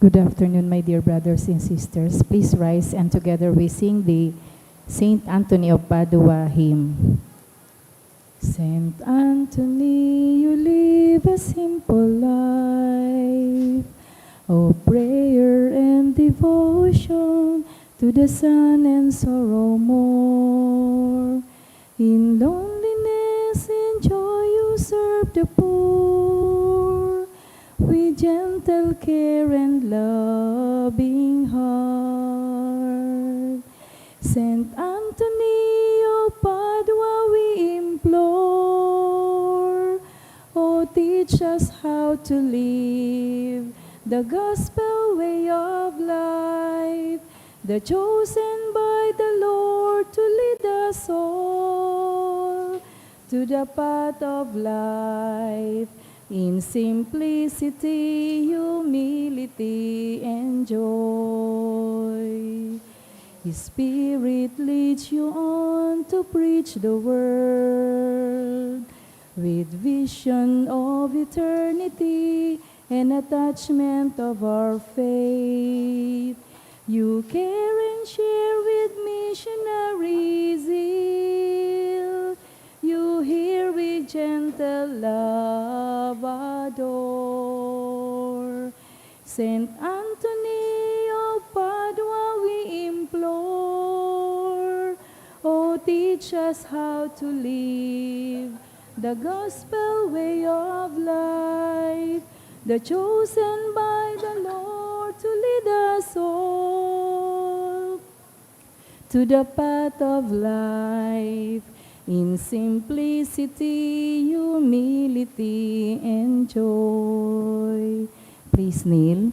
Good afternoon, my dear brothers and sisters. Please rise and together we sing the Saint Anthony of Padua hymn. Saint Anthony, you live a simple life of prayer and devotion to the sun and sorrow more. In loneliness and joy you serve the poor, with gentle care and loving heart. Saint Anthony of Padua, we implore, oh, teach us how to live the gospel way of life, the chosen by the Lord to lead us all to the path of life, in simplicity, humility, and joy. His Spirit leads you on to preach the word, with vision of eternity and attachment of our faith. You care and share with missionary zeal. You hear with gentle love adore. Saint Anthony of Padua, we implore, oh, teach us how to live the gospel way of life, the chosen by the Lord to lead us all to the path of life, in simplicity, humility, and joy. Please kneel.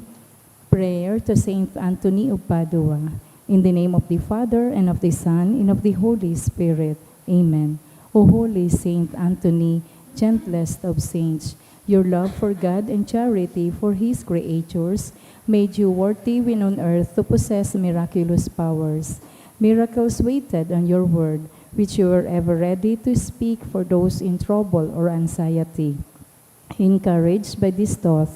Prayer to Saint Anthony of Padua. In the name of the Father, and of the Son, and of the Holy Spirit. Amen. O Holy Saint Anthony, gentlest of saints, your love for God and charity for His creatures made you worthy when on earth to possess miraculous powers. Miracles waited on your word, which you were ever ready to speak for those in trouble or anxiety. Encouraged by this thought,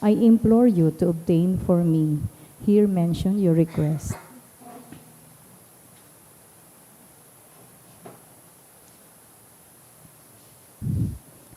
I implore you to obtain for me. Here mention your request.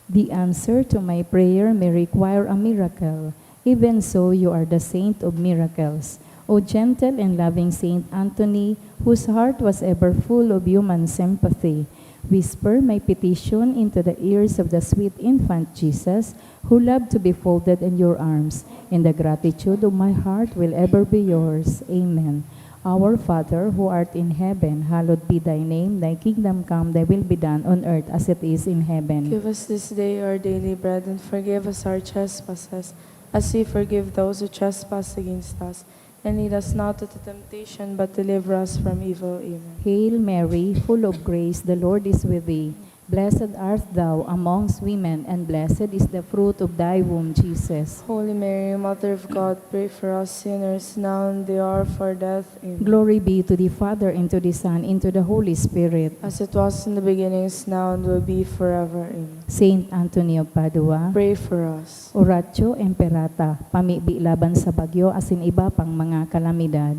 The answer to my prayer may require a miracle. Even so, you are the saint of miracles. O gentle and loving Saint Anthony, whose heart was ever full of human sympathy, whisper my petition into the ears of the sweet infant Jesus, who loved to be folded in your arms, and the gratitude of my heart will ever be yours. Amen. Our Father, who art in heaven, hallowed be thy name. Thy kingdom come, thy will be done on earth as it is in heaven. Give us this day our daily bread, and forgive us our trespasses, as we forgive those who trespass against us. And lead us not into temptation, but deliver us from evil. Amen. Hail Mary, full of grace, the Lord is with thee. Blessed art thou amongst women, and blessed is the fruit of thy womb, Jesus. Holy Mary, Mother of God, pray for us sinners, now and the hour of our death. Amen. Glory be to the Father, and to the Son, and to the Holy Spirit. As it was in the beginning, is now, and will be forever. Amen. Saint Anthony of Padua, Pray for us. Oratio Imperata, pamibi laban sa bagyo asin iba pang mga kalamidad.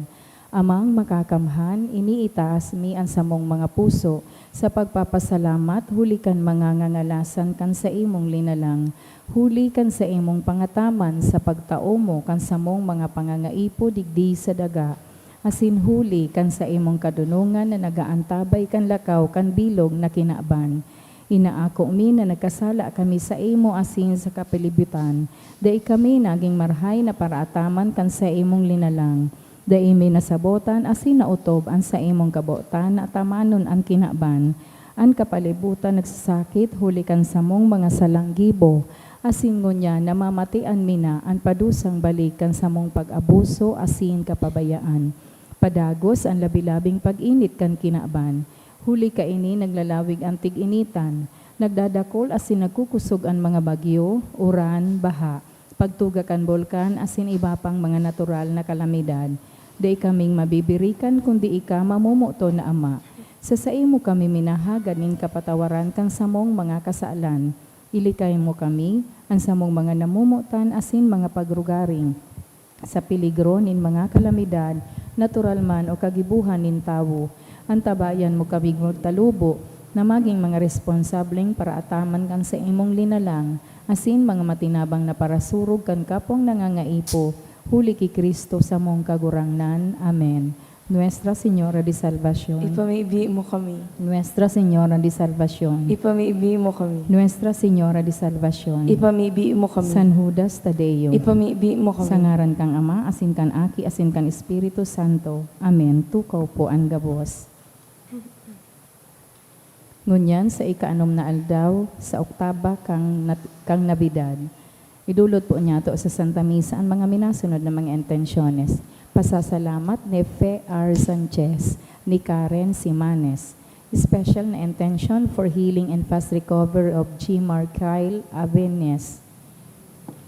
Amang makakamhan, iniitaas mi ang samong mga puso, sa pagpapasalamat, huli kan mga ngangalasan kan sa imong linalang, huli kan sa imong pangataman, sa pagtao mo kan samong mga pangangaipo digdi sa daga, asin huli kan sa imong kadunungan na nagaantabay kan lakaw kan bilog na kinaban. Inaako mi na nagkasala kami sa imo asin sa kapilibutan, dai kami naging marhay na paraataman kan sa imong linalang. Dai mi nasabotan asin nautob an sa imong kabotan na tamanon ang kinaban. An kapalibutan nagsasakit huli kan samong mga salanggibo, asin ngunya namamatian mi na an padusang balikan samong pag-abuso asin kapabayaan. Padagos ang labilabing pag-init kan kinaban. Huli kaini naglalawig ang tig-initan, nagdadakol asin nagkukusog ang mga bagyo, uran, baha, pagtuga kan bulkan asin iba pang mga natural na kalamidad. Dai kaming mabibirikan kundi ika mamumuto na Ama. Sa imo kami minahagad nin kapatawaran kang samong mga kasaalan. Ilikay mo kami, ang samong mga namumutan asin mga pagrugaring. sa peligro nin mga kalamidad, natural man o kagibuhan nin tawo. Antabayan mo kami talubo, na maging mga responsableng para ataman kan sa imong linalang, asin mga matinabang na parasurog kan kapong nangangaipo, huli ki Kristo sa mong kagurangnan. Amen. Nuestra Señora de Salvación. Ipamaibi mo kami. Nuestra Señora de Salvación. Ipamaibi mo kami. Nuestra Señora de Salvación. Ipamaibi mo kami. San Judas Tadeo. Ipamaibi mo Sa kami. ngaran kang Ama, asin kan Aki, asin kan Espiritu Santo. Amen. Tukaw po ang gabos. Ngunyan sa ikaanom na aldaw, sa oktaba kang nabidad. Idulot po niya to sa Santa Misa ang mga minasunod na mga intensyones. Pasasalamat ni Fe R. Sanchez, ni Karen Simanes. Special na intention for healing and fast recovery of G. Markyle Avenes.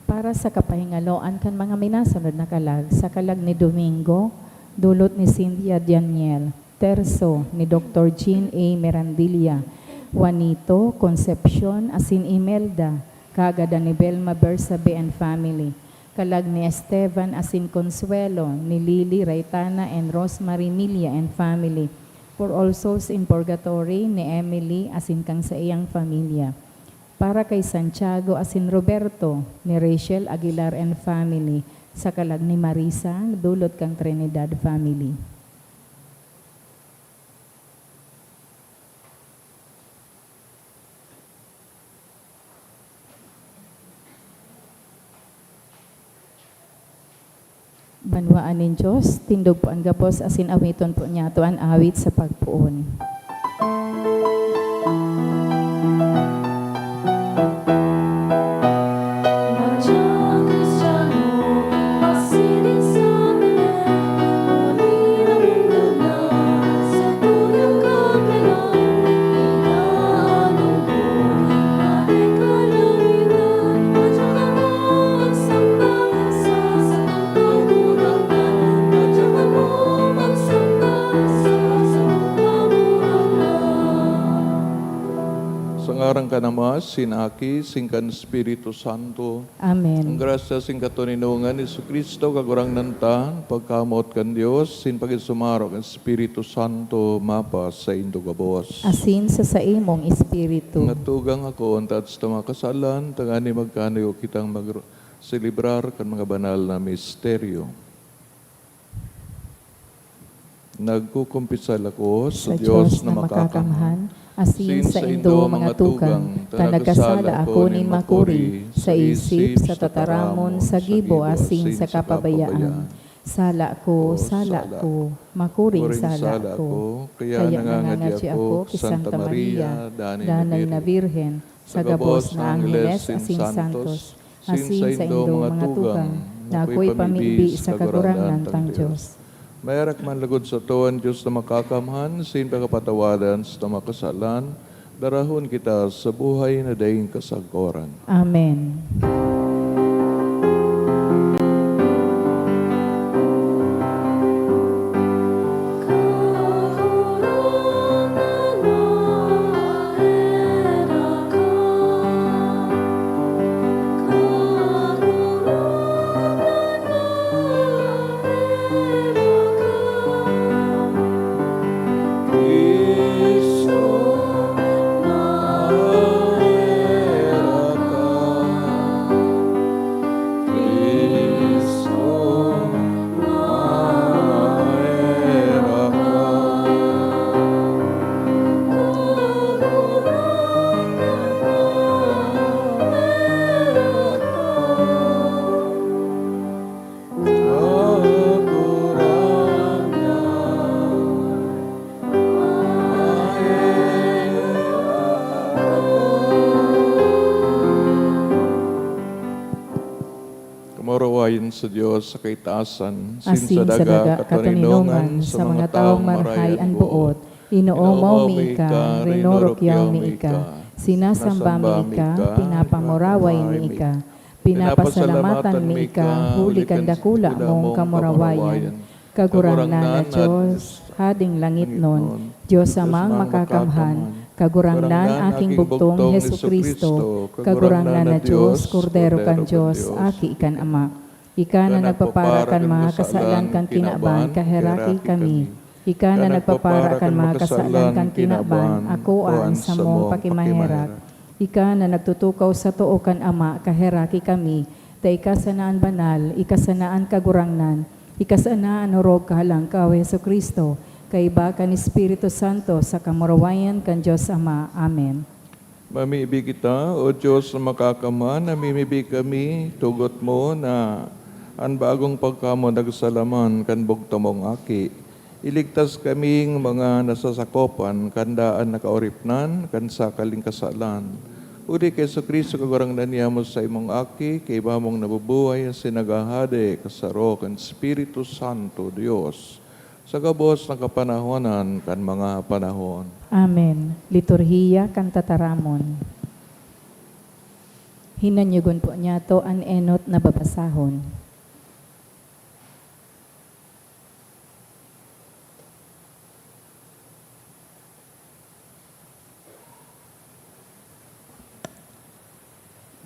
Para sa kapahingaloan kan mga minasunod na kalag, sa kalag ni Domingo, dulot ni Cynthia Daniel. Terzo ni Dr. Jean A. Merandilla. Juanito Concepcion asin Imelda. Kagada ni Belma Bersabe and family. Kalag ni Esteban asin Consuelo, ni Lily Raytana and Rosemary Milia and family. For all souls in purgatory, ni Emily asin kang sa iyang familia. Para kay Santiago asin Roberto, ni Rachel Aguilar and family. Sa kalag ni Marisa, dulot kang Trinidad family. Banwaan nin Diyos, tindog po ang gapos, asin awiton po niya to ang awit sa pagpuon. Sangarang ka namas, sinaki, singkan Espiritu Santo. Ang Amen. grasya sing katuninungan ni Kristo kagurang nantan, pagkamot kan Dios, sin pagisumarok ang Espiritu Santo mapas sa indo gabos. Asin sa imong espiritu. Ngatugang ako, antats ta mga kasalan, tangani magkanayo kitang mag-celebrar kan mga banal na misteryo. Nagkukumpisal ako Sa Diyos na makakamhan, asin sa indo mga tugang, tanagkasala ako nin makuri, sa isip, sa tataramon, sa gibo, asin sa kapabayaan. Sala ko, makuring sala ko. Kaya nangangadya ako, kay Santa Maria, Danay na Birhen, sa gabos na Angeles, asin santos, asin sa indo mga tugang, na ako'y pamilbi sa kagurangan tang Diyos. Mayarak man lagod sa tuwan, Diyos na makakamhan, sin pagkapatawadan sa makasalan, darahon kita sa buhay na daing kasagoran. Amen. Kamarawayan sa Diyos sa kaitaasan, Asin sa daga kataninungan, sa mga taong marahay ang buot, inoomaw mi ika, rinorokyaw mi ika, sinasamba mi ika, pinapanguraway mi ika, pinapasalamatan mi ika, huli kandakula mong kamurawayan. Kagurang na Diyos, hading langit nun, Diyos amang makakamhan, kagurang nan aking bugtong Hesu Kristo, kagurang na Diyos, Kordero kan Diyos, aki ikan Ama. Ika na nagpapara kan mga kasalan kan kinaban, kaheraki kami. Ika na nagpapara kan mga kasalan kan kinaban, akoan sa mong pakimaherak. Ika na nagtutukaw sa tuo kan Ama, kaheraki kami. Ta ikasanaan banal, ikasanaan kagurangnan, ikasanaan horog kahalang kaw Heso Kristo, kaiba kan Espiritu Santo sa kamurawayan kan Diyos Ama. Amen. Mamibig kita, O Diyos na makakaman, namimibig kami, tugot mo na ang bagong pagkamo nagsalaman kan bugtamong aki. Iligtas kaming mga nasasakopan, kandaan nakaoripnan, kan sakaling kasalan. Uri kay Kristo kagurang naniyamos sa imong aki, kay bamong nabubuhay sinagahade kasaro kan Espiritu Santo Dios. Sa gabos ng kapanahonan kan mga panahon. Amen. Liturhiya kan tataramon. Hinanyugon po niya to an enot na babasahon.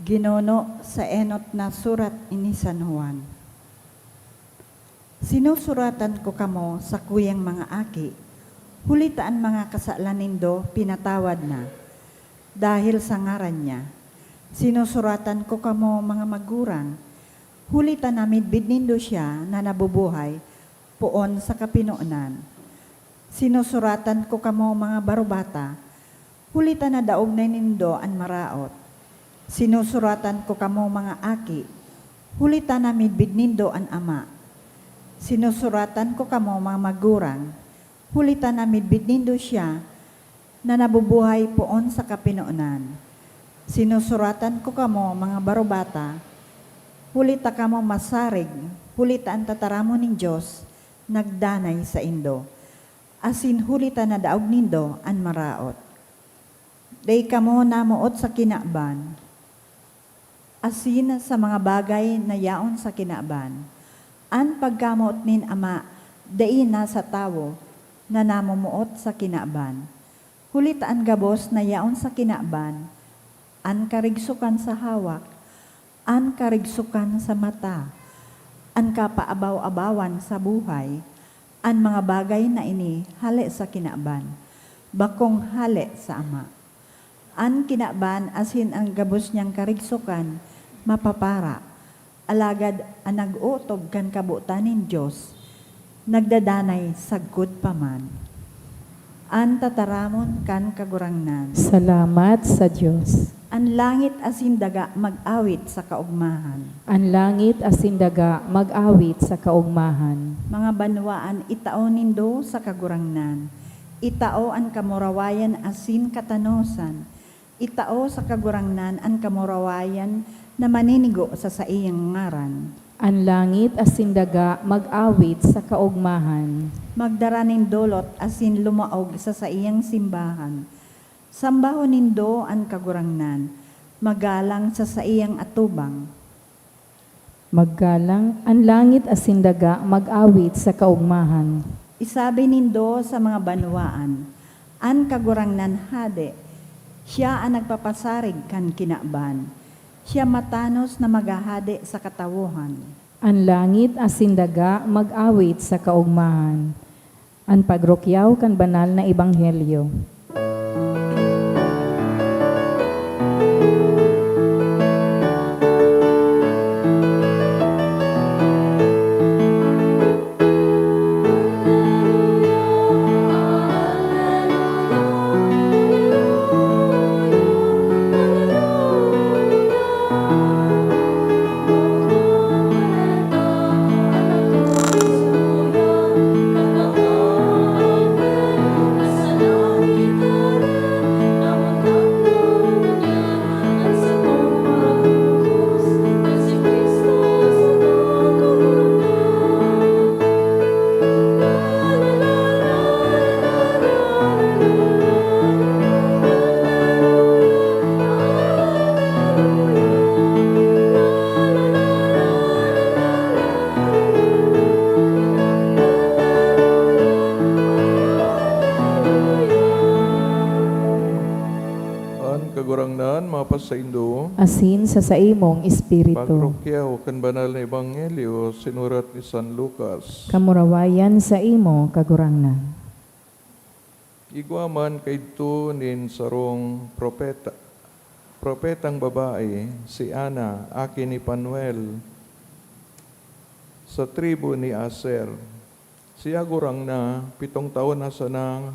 Ginono sa enot na surat ini San Juan. Sinusuratan ko kamo sa kuyang mga aki, hulitaan mga kasalan nindo pinatawad na, dahil sa ngaran niya. Sinusuratan ko kamo mga magurang, hulitan namin bidnindo siya na nabubuhay, poon sa kapinoanan. Sinusuratan ko kamo mga barubata, hulitan na daog na nindo an maraot. Sinusuratan ko kamo mga aki, hulitan namin bidnindo an Ama. Sinusuratan ko kamo mga magurang, hulitan namin bidnindo siya na nabubuhay poon sa kapinoanan. Sinusuratan ko kamo mga barubata, hulita kamo masarig, hulita ang tataramo ning Diyos, nagdanay sa indo. Asin hulita na daog nindo an maraot. Day kamo namuot sa kinaban, asin sa mga bagay na yaon sa kinaban. An pagkamot nin Ama, dain na sa tawo, na namumuot sa kinaban. Hulitaan gabos na yaon sa kinaban, an karigsukan sa hawak, an karigsukan sa mata, an kapaabaw-abawan sa buhay, an mga bagay na ini hali sa kinaban, bakong hali sa Ama. An kinaban asin ang gabos niyang karigsukan, mapapara, alagad ang nag-utob kan kabutanin Diyos, nagdadanay sagkod paman. An tataramon kan kagurangnan. Salamat sa Diyos. An langit asin daga mag-awit sa kaugmahan. Ang langit asindaga mag-awit sa kaugmahan. Mga banwaan itao nindo sa kagurangnan. Itao an kamurawayan asin katanosan. Itao sa kagurangnan an kamurawayan na maninigo sa iyang ngaran. Ang langit asindaga mag-awit sa kaugmahan. Magdaranin dolot asin lumaog sa iyang simbahan. Sambahon nindo ang kagurangnan, magalang sa iyang atubang. Maggalang ang langit asindaga mag-awit sa kaugmahan. Isabi nindo sa mga banwaan, an kagurangnan hade, siya ang nagpapasarig kan kinaban. Siya matanos na maghahade sa katawuhan. Ang langit asindaga mag-awit sa kaugmahan. Ang pagrukyaw kan banal na ebanghelyo. mapasaindo, asin sa imong espiritu. pagrukyaw kan banal na ebanghelyo sinurat ni San Lucas. Kamurawayan sa imo kagurangnan. Igwaman kayto nin sarong propeta. Propetang babae, si Ana, aki ni Panuel, sa tribu ni Aser. Siya gurang na 7 taon na sana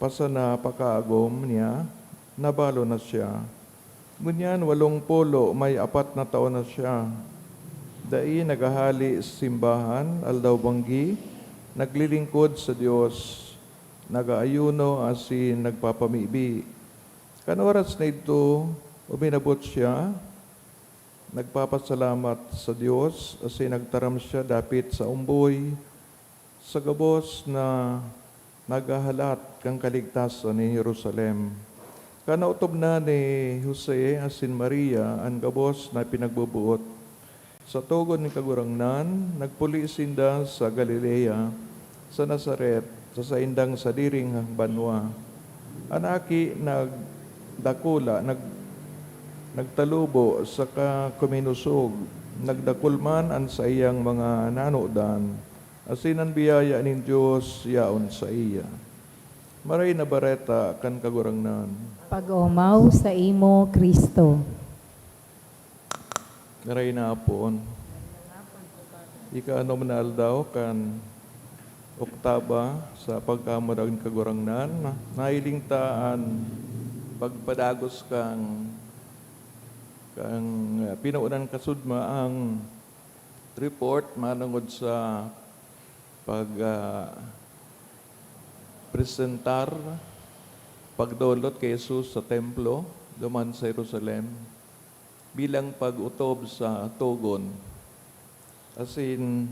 pasana pakaagom niya, nabalo na siya. Ngunyan 80 may 4 na taon na siya. Dai nagahali sa simbahan, aldaw banggi, naglilingkod sa Dios, nagaayuno asin nagpapamibi. Kan oras na ito, uminabot siya, nagpapasalamat sa Dios, asin nagtaram siya dapit sa umboy, sa gabos na nagahalat kang kaligtasan ni Jerusalem. Kanautob na ni Jose asin Maria ang gabos na pinagbubuot. Sa tugon ni kagurangnan, nagpuli sinda sa Galilea, sa Nazaret, sa saindang sadiring banwa. Anaki nagdakula, nagtalubo sa kuminusog, nagdakulman an sa iyang mga nanodan, asin ang biyaya nin Diyos yaon sa iya. Maray na bareta kan kagurangnan. Pag-umaw sa imo, Kristo. Maray na apon. Ika ano manal daw kan oktaba sa pagkamarag kagurangnan, nailingtaan pagpadagos kang pinaunan kasudma ang report manungod sa presentar pagdolot kay Jesus sa templo duman sa Jerusalem bilang pag-utob sa tugon. Asin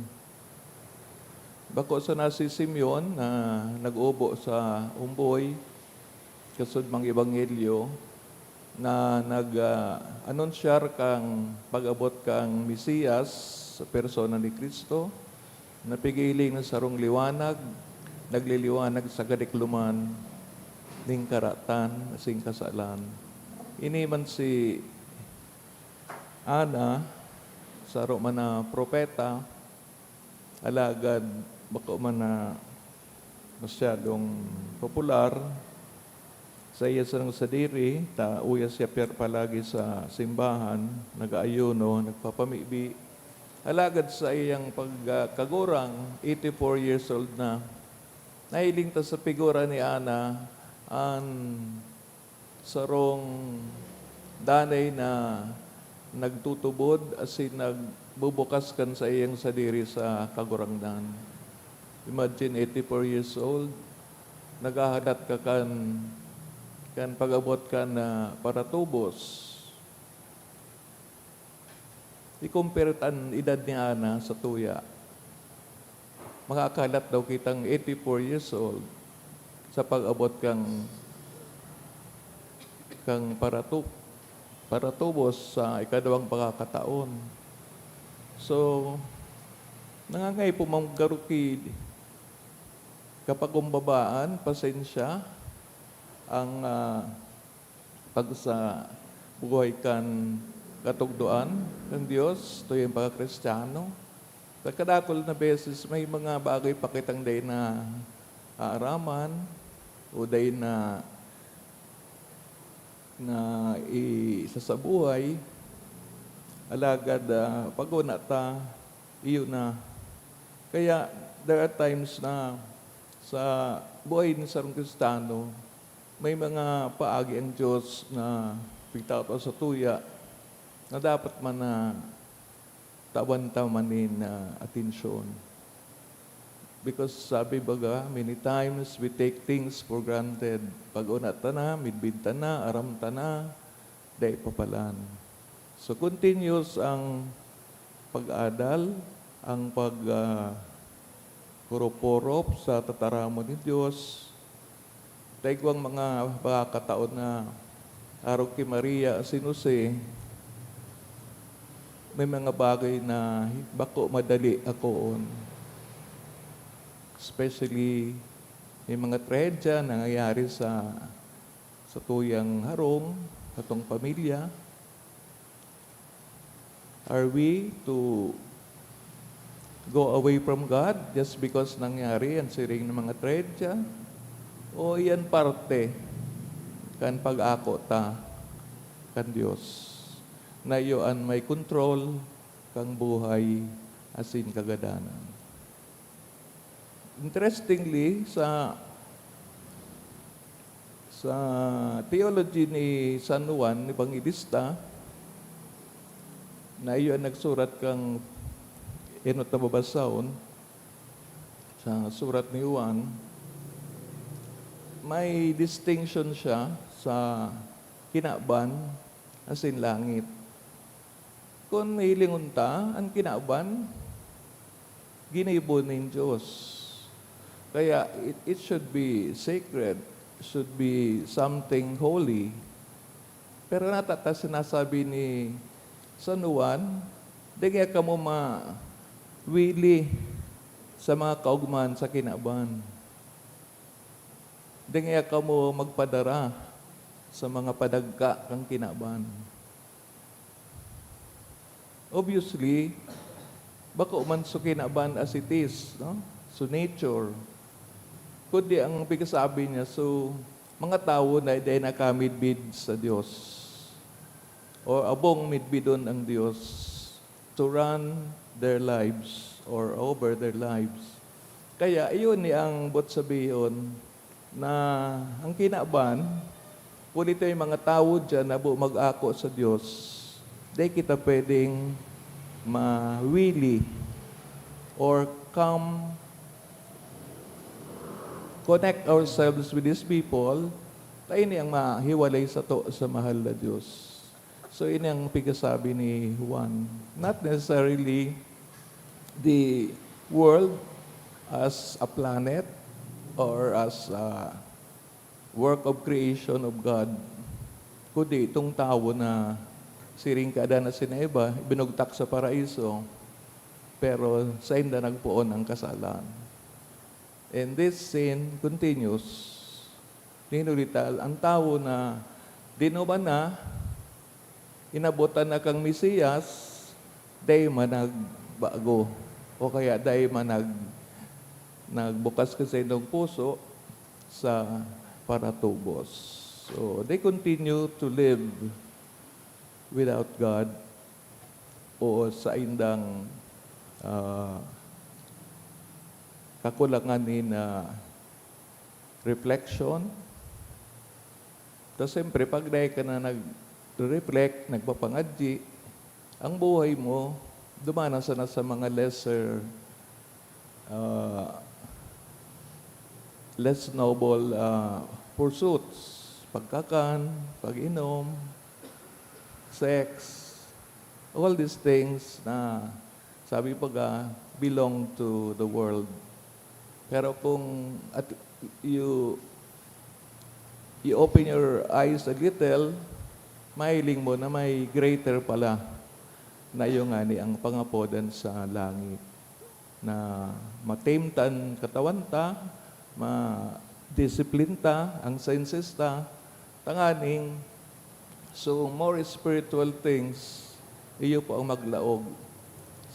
bako sa nasi Simeon na nag-ubo sa umboy kasud mang ebanghelyo na nag-anunsyar kang pag-abot kang Mesiyas sa persona ni Kristo, napigiling ng sarong liwanag, nagliliwanag sa kadikluman ning karatan sing kasalan. Ini man si Ana, saro man na propeta, alagad bako man na masyadong popular, sa iya sarang sadiri, uya siya palagi sa simbahan, nag-aayuno, nagpapamibi. Alagad sa iyang pagkagurang, 84 years old na, nahiling ta sa figura ni Ana, ang sarong danay na nagtutubod, asin nagbubukas kan sa iyang sadiri sa kagurangnan. Imagine, 84 years old, nagahadat ka kan pag-abot ka na para tubos. I-compare ang edad ni Ana sa tuya. Makakalat daw kitang 84 years old sa pag-abot kang para tubos sa ikadawang pagkakataon. So, nangangay po manggarukid kapag umbabaan, pasensya, ang pag sa buhay kan katugduan ng Diyos, ito yung pagka-Kristiyano. Sa kadakol na beses, may mga bagay pakitang day na aaraman o day na isa sa buhay, alagad pag-una ta, iyo na. Kaya there are times na sa buhay ng sarong Kristiyano, may mga paagi ang Diyos na pagtataw sa tuya na dapat man na tawan-tamanin na atensyon. Because sabi baga, many times we take things for granted. Pag-una ta na, midbid ta na, aram ta na, day papalan. So continuous ang pag-adal, ang pag-purop sa tataramo ni Diyos. Taigwang mga pagkakataon na araw kay Maria Sinuse, may mga bagay na bako madali akoon. Especially, may mga trahedya na nangyayari sa tuyang harong, katong pamilya? Are we to go away from God just because nangyari ang siring ng mga tragedya? O iyan parte kan pag-ako ta kan Dios na iyoan may control kang buhay asin kagadanan. Interestingly, sa theology ni San Juan Evangelista, na iyon nagsurat kang enot na babasahon sa surat ni Juan, may distinction siya sa kinaban asin langit. Kung hilingon ta, ang kinaban, ginibon ng Diyos. Kaya it should be sacred, should be something holy. Pero natata sinasabi ni San Juan, di kaya ka mo mawili sa mga kaugman sa kinaban. Di kaya ka mo magpadara sa mga padagka kang kinaban. Obviously, bako man so kinaban as it is, no? So nature. Kundi ang pagkasabi niya, so mga tao na hindi nakamidbid sa Diyos. O abong midbidon ang Diyos to run their lives or over their lives. Kaya iyon ni ang bot sabihin na ang kinaban, kung ito yung mga tao dyan na mag-ako sa Diyos, di kita pwedeng mawili or connect ourselves with these people, tayo niyang mahiwalay sa mahal na Diyos. So, ini ang pigasabi ni Juan. Not necessarily the world as a planet or as a work of creation of God, kundi itong tao na siring kada na sinaiba, binugtak sa paraiso, pero sa inda nagpuon ang kasalan. And this sin continues. Linulital, ang tao na dinuman na, inabutan na kang Mesiyas, day managbago. O kaya day nagbukas ka sa inyong puso sa paratubos. So, they continue to live without God o sa indang kakulangan ni na reflection. Tapos siyempre, pag dahil ka na nag-reflect, nagpapangadji, ang buhay mo, dumanasan na sa mga less noble pursuits. Pagkakan, pag-inom, sex, all these things na sabi pa belong to the world. Pero kung you open your eyes a little, mahiling mo na may greater pala na yung ang pangapodan sa langit. Na matamtan katawan ta, ma-discipline ta, ang senses ta, tanganing. So, more spiritual things, iyo po ang maglaog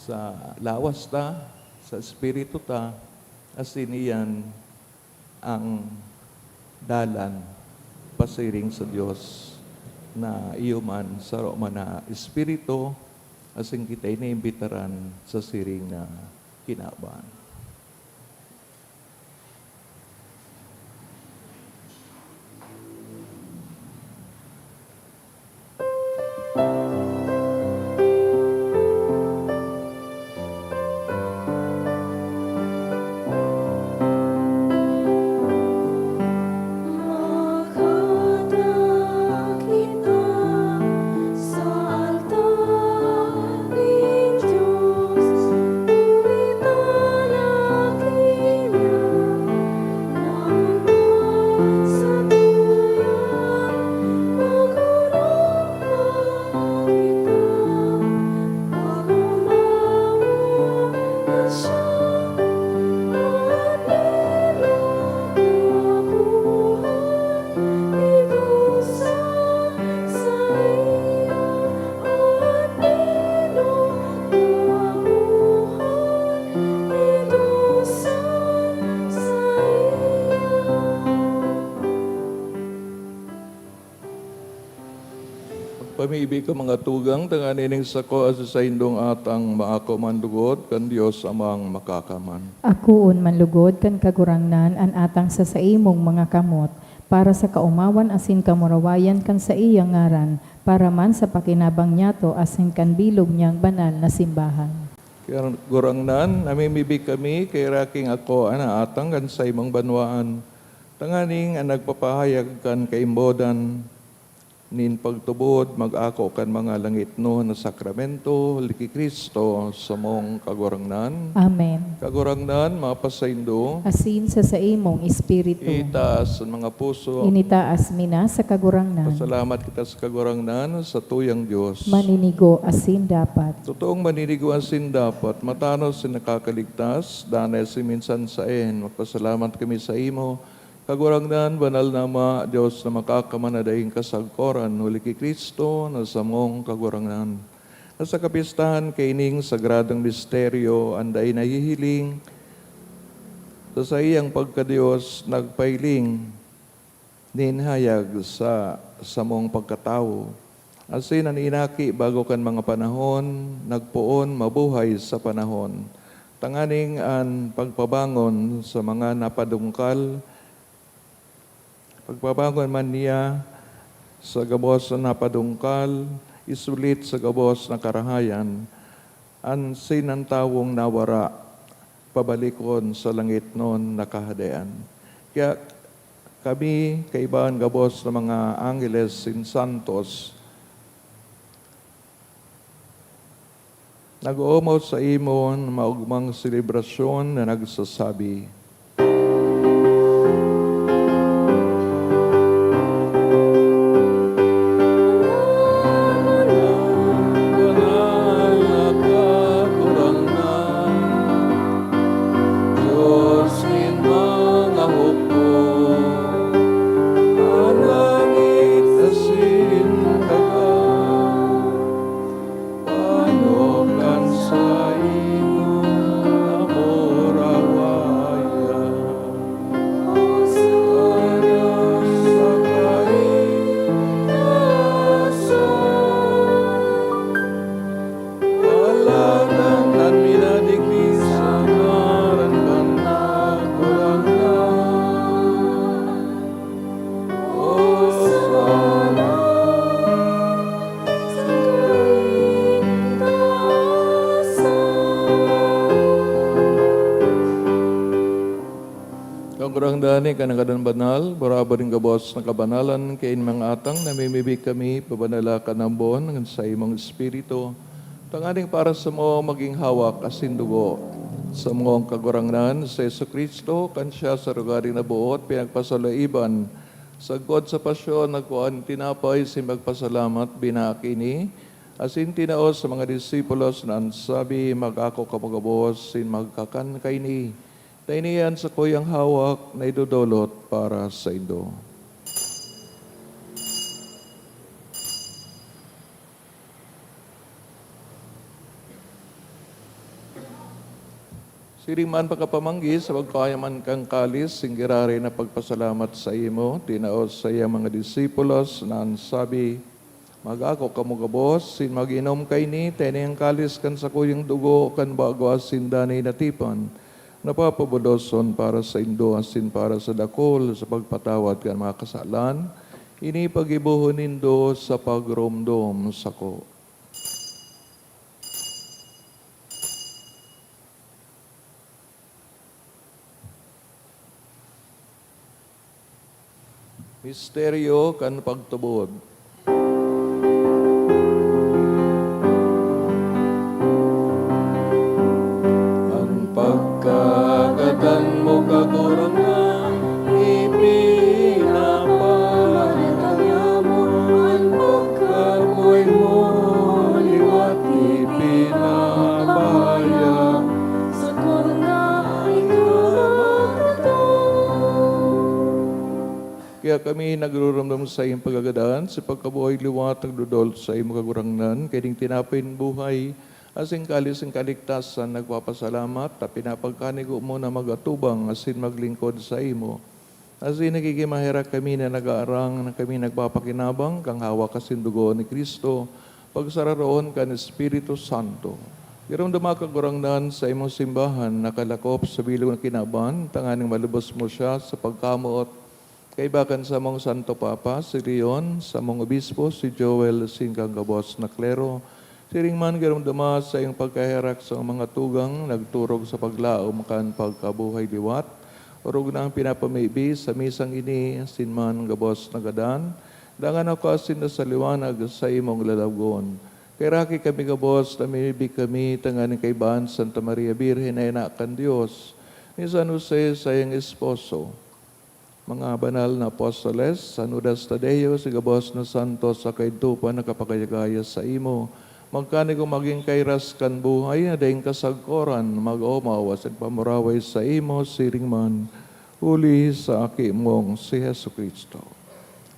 sa lawas ta, sa espiritu ta, as iniyan ang dalan pasiring sa Diyos na iyo man sa man na espiritu asing kita iniimbitaran sa siring na kinaban. Sa altar ni Diyos, tuwid Pamibi ka mga tugang, tanganining sako as sa indong atang maako mandugod, kan Diyos amang makakaman. Akuon manlugod kan kagurangnan an atang sa imong mga kamot, para sa kaumawan asin kamurawayan kan sa iyang ngaran, para man sa pakinabang niyato asin kan bilog niyang banal na simbahan. Kaya gurangnan, namimibi kami, kay raking ako ana atang kan sa imong banwaan. Tanganing ang nagpapahayag kan kaimbodan, nin pagtubod, mag-ako kan mga langit no na sakramento, liki Kristo sa mong kagurangnan. Amen. Kagurangnan, mapasaindo, Asin sa imong espiritu, itaas ang mga puso. initaas mina sa kagurangnan, Pasalamat kita sa kagurangnan sa tuyang Diyos. maninigo asin dapat. Totoong maninigawasin dapat, matanos sa nakakaligtas, danay si minsan sa magpasalamat kami sa imo. Kagurangnan, banal na Ama, Diyos na makakamanaday kasagkoran, huli kay Kristo, na sa mong kagurangnan. Sa kapistahan kaining sagradong misteryo, anday nahihiling, sa iyang pagkadiyos, nagpailing, ninhayag sa mong pagkatao. Asin ang inaki bago kan mga panahon, nagpuon mabuhay sa panahon. Tanganing ang pagpabangon sa mga napadungkal, pagpabangon man niya sa gabos na napadungkal, isulit sa gabos na karahayan, ang sinantawong nawara, pabalikon sa langit noon nakahadayan. Kaya kami, kaibaan gabos ng mga angeles sin santos, nag-uumaw sa imon maugmang selebrasyon na nagsasabi, Banal na kagurangnan, Diyos nin mga hukom, ang langit asin dagat, panokan sa imong namorawayan. Anos sa kainasan, walagan at minadigdi sa ngaran kan kagurangnan. O sana Kagurangdani kanang banal, baraba rin gabos na kabanalan, kain mga atang, namimibig kami, pabanala ka ng buwan, ng sa imong espiritu, tanganing para sa mo maging hawak asin dugo, sa mong kagurangnan, sa Yesu Kristo, kan siya sa rugaring na buot, pinagpasalaiban, sagod sa pasyon, nagkuhan tinapay, sin magpasalamat, binakini, asin tinaos sa mga disipulos na ansabi, mag-ako kapagabos, sin magkakan kaini, tainiyan sa kuyang hawak na idudulot para sa indo. Siriman pagkapamanggi sa pagkayaman kang kalis, singgirari na pagpasalamat sa imo, tinaos sa iyang mga disipulos na ansabi, mag-ako kamugabos, sin mag-inom kay ni, tainiyang kalis kan sa kuyang dugo, kan bago asin danay natipan, napapabudoson para sa indo asin para sa dakol sa pagpatawad kan mga kasalan, ini pagibuhon nindo sa pagromdom sako. Misteryo kan pagtubod. Ang pagkagatan mo kagurangan, ipinapalaya mo, ang pagkamoy mo, liwat ipinapaya. Sa korona Kaya kami nagruramdam sa iyong pagagadaan, sa pagkabuhay liwat, nagdudol sa iyong kagurangnan, kaya ding tinapin buhay, asing kalis ang kaligtasan, nagpapasalamat, at pinapagkanigo mo na magatubang, asin maglingkod sa imo. As nagigimahira kami na nag-aarang na kami nagpapakinabang kang hawak kasin dugo ni Kristo, pagsararoon kan Espiritu Santo. Irong dumakagurangnan sa imong simbahan, nakalakop sa bilog na kinaban, tanganing malubos mo siya sa pagkamuot. Kaibakan sa mong Santo Papa, si Leon, sa mong Obispo, si Joel, singkang gabos na klero. Siring man garong duma sa iyong pagkahirak sa mga tugang, nagturog sa paglao makan pagkabuhay liwat. Urog na ang pinapamibi sa misang ini, sinman gabos na gadan. Dangan ako asin na sa liwanag sa imong lalagon. Kaya raki kami gabos, namimibig kami, tanganing kaibahan Santa Maria Birhen na inakan Diyos. Ni San Jose sa iyong esposo. Mga banal na apostoles, San Judas Tadeo, si gabos na santos sa kaidtupan na kapagayagaya sa imo. Magkani kung maging kairas kan buhay na daing kasagkoran, mag-omaw at pamuraway sa imo, siring man, huli sa aki mong si Hesu Kristo.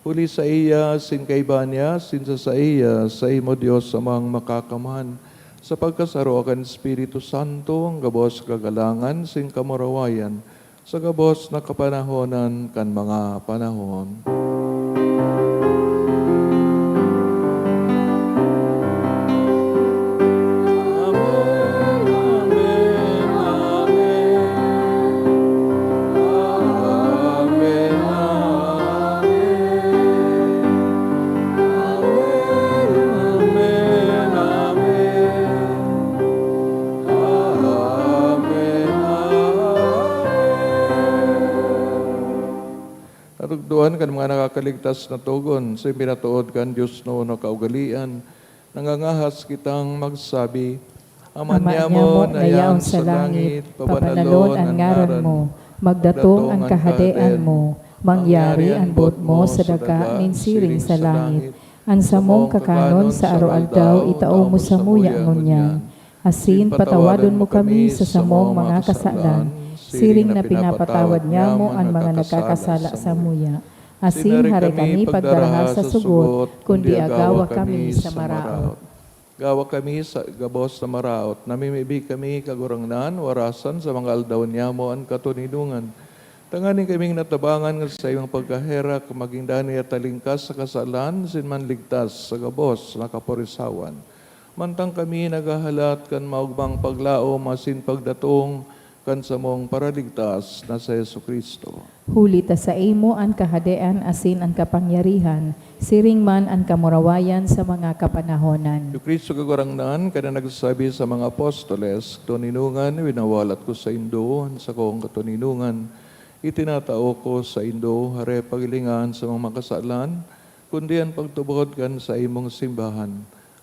Huli sa iya, sin kaiba niya, sin sa iya, sa imo Diyos amang makakaman, sa pagkasaro akan Espiritu Santo, ang gabos kagalangan, sin kamurawayan, sa gabos na kapanahonan kan mga panahon. Natugduan kan mga nakakaligtas na tugon sa pinatuod kan Diyos no na kaugalian. Nangangahas kitang magsabi, Ama niya mo na yaon sa langit, pabanalon ang ngaran mo, magdatong ang kahadean mo, mangyari ang buot mo sa daga ninsiring sa langit. Ang samong kakanon sa araw-aldaw itao mo sa muya ngunyan. Asin patawadon mo kami sa samong mga kasalan, siring na pinapatawad niya mo ang mga nagkakasala sa muya. Asin hari kami pagdarahal sa sugot, kundi agawa kami sa maraot. Gawa kami sa gabos na maraot, namimibig kami kagurangnan, warasan sa mga aldaw niya mo ang katuninungan. Tanganin kaming natabangan sa iyong pagkaherak, maging dani at talingkas sa kasalan, sinman ligtas sa gabos na kaporisawan. Mantang kami nagahalat kan maugmang paglao, masin pagdatong, kan sa mong paraligtas na sa Yesu Kristo. Huli ta sa imo ang kahadean asin ang kapangyarihan, siring man ang kamurawayan sa mga kapanahonan. Yung Kristo kagurangnan, kada nagsasabi sa mga apostoles, tuninungan, winawalat ko sa Indo, sa kong katuninungan, itinatao ko sa Indo, hare pagilingan sa mga makasalan, kundi ang pagtubod kan sa imong simbahan.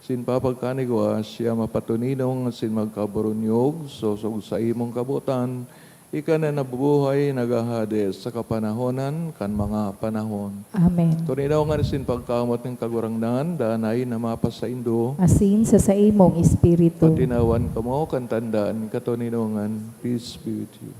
Sin papagkanigwa siya mapatuninong sin magkaburunyog, sosog sa imong kabutan, ika na nabubuhay nagahades sa kapanahonan kan mga panahon. Amen. Tuninaw nga sin pagkamot ng kagurangnan, danay na mapas sa Indo, Asin sa imong espiritu. patinawan ka mo, kan tandaan, katuninungan, peace be with you.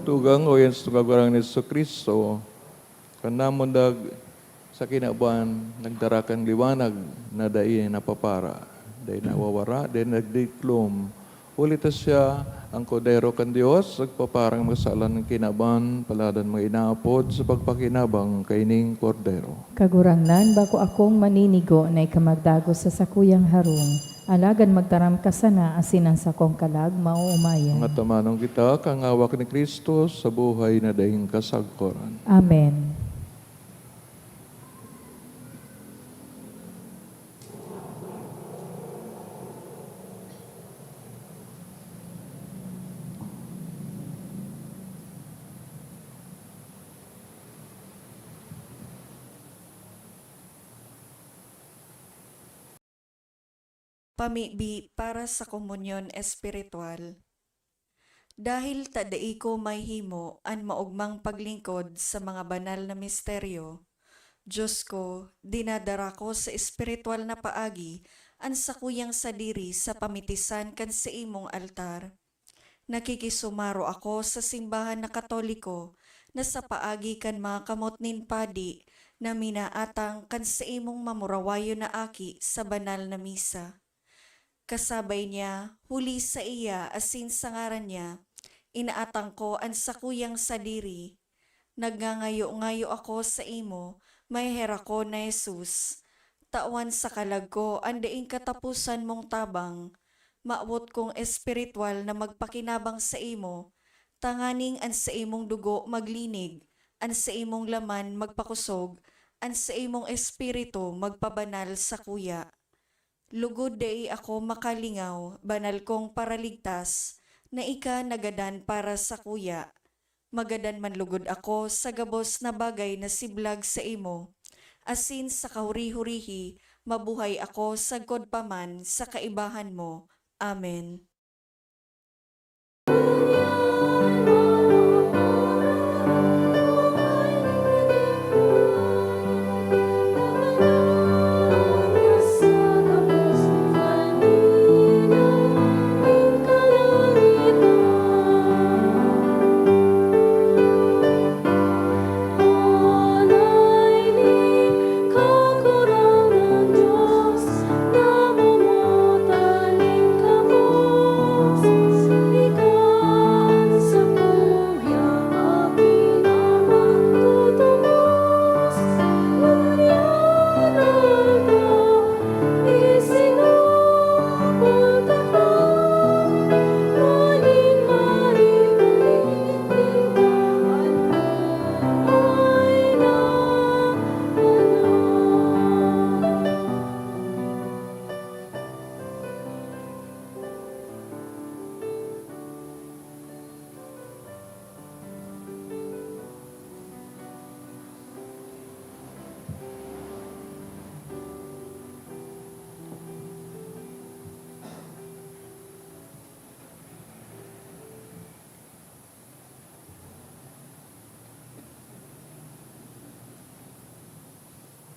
Tugang o yan sa kagurang ni Kristo, kanamon dag sa kinabuan, nagdarakang liwanag na dahi napapara, dahi nawawara, dahi nagdiklom. Ulitas siya ang kodero kan Diyos, nagpaparang masalan ng kinaban, paladan mga inaapod sa pagpakinabang kaining kordero. Kagurangnan bako akong maninigo na ikamagdago sa sakuyang harong. Alagan magtaram ka sana asin ang sakong kalag mauumayan. Mga tamanong kita, kangawak ni Kristo sa buhay na dahing kasagkoran. Amen. Pamibi para sa komunyon espiritual. Dahil tadai ko may himo an maugmang paglingkod sa mga banal na misteryo, Diyos ko, dinadara ko sa espiritual na paagi an sakuyang sadiri sa pamitisan kan sa imong altar. Nakikisumaro ako sa simbahan na Katoliko na sa paagi kan mga kamot nin padi na minaatang kan sa imong mamurawayo na aki sa banal na misa. Kasabay niya, huli sa iya asin sa ngaran niya, inaatang ko ang sakuyang sadiri. Nagngangayo-ngayo ako sa imo, may hera ko na Jesus. Tawan sa kalag ko, ang daing katapusan mong tabang. Maawot kong espiritual na magpakinabang sa imo, tanganing an sa imong dugo maglinig, an sa imong laman magpakusog, an sa imong espiritu magpabanal sa kuya. Lugod dai ako makalingaw, banal kong paraligtas, na ika nagadan para sa kuya. Magadan man lugod ako sa gabos na bagay na siblag sa imo. Asin sa kahuri-hurihi, mabuhay ako sa godpaman sa kaibahan mo. Amen.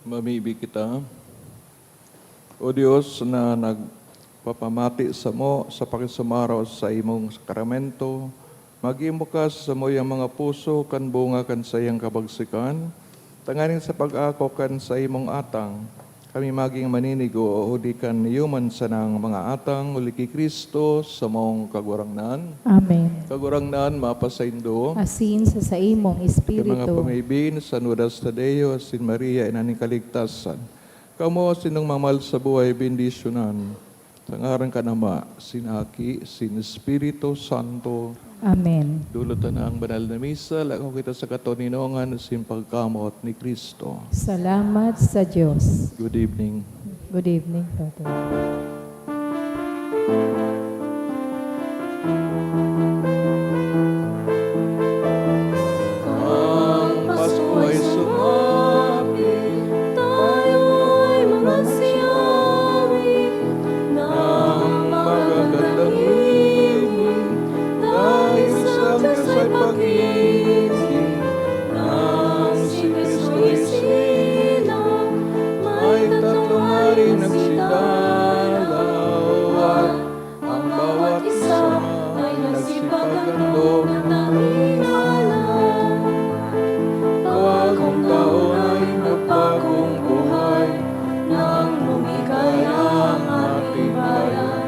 Mamibi kita. O Diyos na nagpapamati sa mo sa pakisumaraw sa imong sakramento, mag-imo ka sa mo yung mga puso kan bunga kan sa iyang kabagsikan, tanganing sa pag-ako kan sa imong atang, kami maging maninigo o di kan yuman sa nang mga atang uli kay Kristo sa mong kagurangnan. Amen. Kagurangnan mapasaindo. Asin sa imong Kay mga espiritu. pamibin, San Judas Tadeo, Sin Maria, inaning kaligtasan. Kamo sinong mamal sa buhay, bendisyonan. Sa ngaran ka nama, sinaki, sin Espiritu Santo. Amen. Dulutan na ang banal na misa, lakaw kita sa katoninongan, sin pagkamot ni Kristo. Salamat sa Diyos. Good evening. Good evening, Father. Ang Pasko ay sumapit, Tayo'y magsiyawi ng magagandang ibig, dahil sa Diyos ay pag-ibig, nang si Kristo'y silang, may tatlong hari nagsidalaw, at ang bawat isa ay nagsipaghandog ng hinalang. Bagong taon ay nagbagong buhay, nang lumikaya ang ating bayan.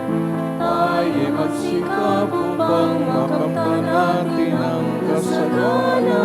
Tayo'y magsikap upang makamtan natin ang kasalanan.